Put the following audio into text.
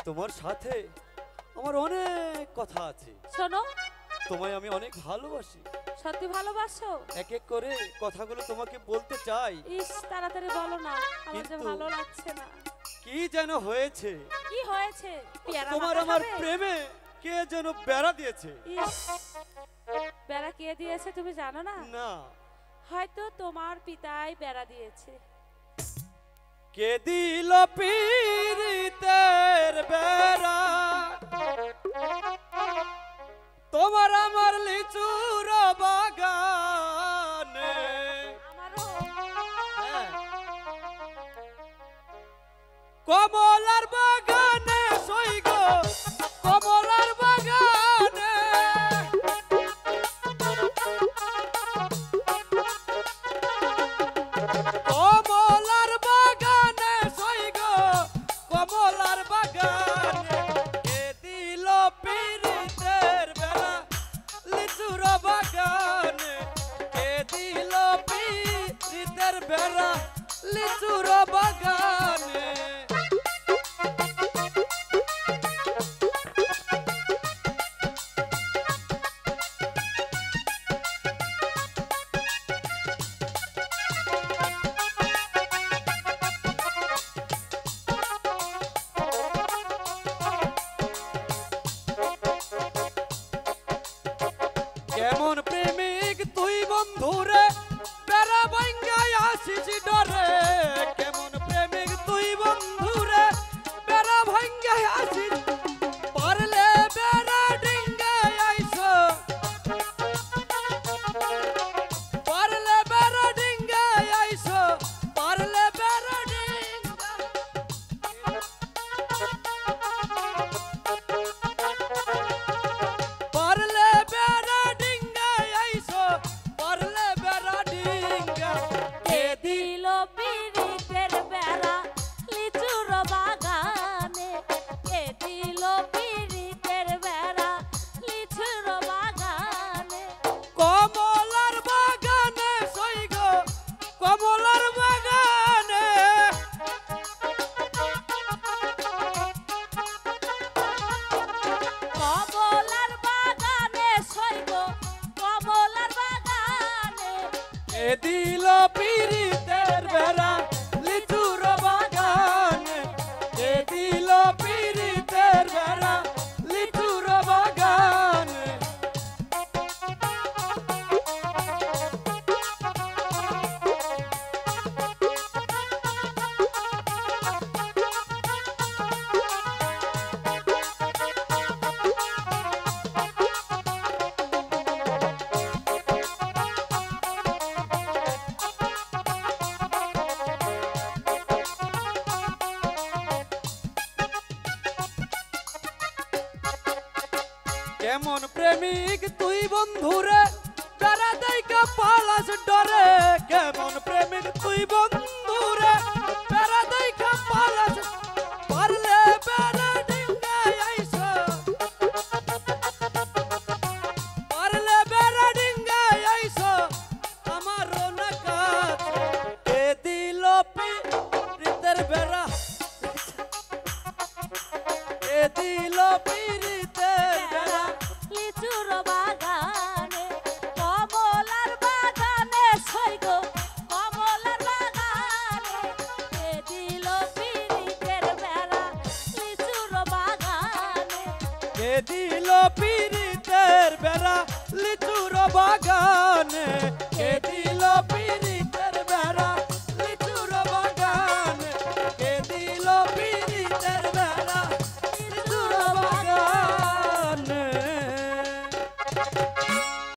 তোমার সাথে আমার অনেক কথা আছে। শোনো, তোমায় আমি অনেক ভালোবাসি। সত্যি ভালোবাসো? এক এক করে কথাগুলো তোমাকে বলতে চাই। ইস, তাড়াতাড়ি বলো না, আমার যে কিন্তু ভালো লাগছে না। কি যেন হয়েছে। কি হয়েছে? পেয়ারা তোমার মাখা আমার খাবে? প্রেমে কে যেন বেড়া দিয়েছে। ইস, বেড়া কে দিয়েছে তুমি জানো না? না। হয়তো তোমার পিতাই বেড়া দিয়েছে। কে দিল পীড়িতের বেড়া তোমার আমার লিচুর বাগানে? আমারও। হ্যাঁ। কমলার বাগানে সইগ, কমলার বাগানে কমলার বাগানে সইগ, কমলার বাগানে কে দিল পীড়িতের বেড়া লিচুর বাগানে? কে দিল পীড়িতের বেড়া লিচুর বাগানে? কেমন প্রেমিক তুই বন্ধুরে বেড়া ভাঙ্গায় আসিস ডরে? কেমন প্রেমিক তুই বন্ধুরে বেড়া ভাঙ্গায় আসিস? পারলে বেড়া ডিঙ্গায় আইস, পারলে বেড়া ডিঙ্গায় আইস, পারলে বেড়া পারলে বেড়া ডিঙ্গায় আইস, পারলে বেড়া ডিঙ্গা। কে দিল পীড়িতের বেড়া লিচুর বাগানে? কে দিল পীড়িতের বেড়া লিচুর বাগানে? কমলার বাগানে সইগ, কমলার বাগানে কমলার বাগানে সইব, কমলার বাগানে। কে দিল পীড়িতের বেড়া লিচুর বাগানে? কে দিল পীড়িতের বেড়া লিচুর বাগানে? কেমন প্রেমিক তুই বন্ধুরে বেড়া দেইকা পালাস ডরে? কেমন প্রেমিক তুই বন্ধুরে বেড়া দেইকা পালাস? পারলে বেড়া ডিঙ্গায় আইস, পারলে বেড়া ডিঙ্গায় আইস, আমারও না কাজ। কে দিল পীড়িতের বেড়া, কে দিল পীড়িতের বেড়া লিচুর বাগানে? কমলার বাগানে সইগ, কমলার বাগানে। কে দিল পীড়িতের বেড়া লিচুর বাগানে? কে দিল পীড়িতের বেড়া লিচুর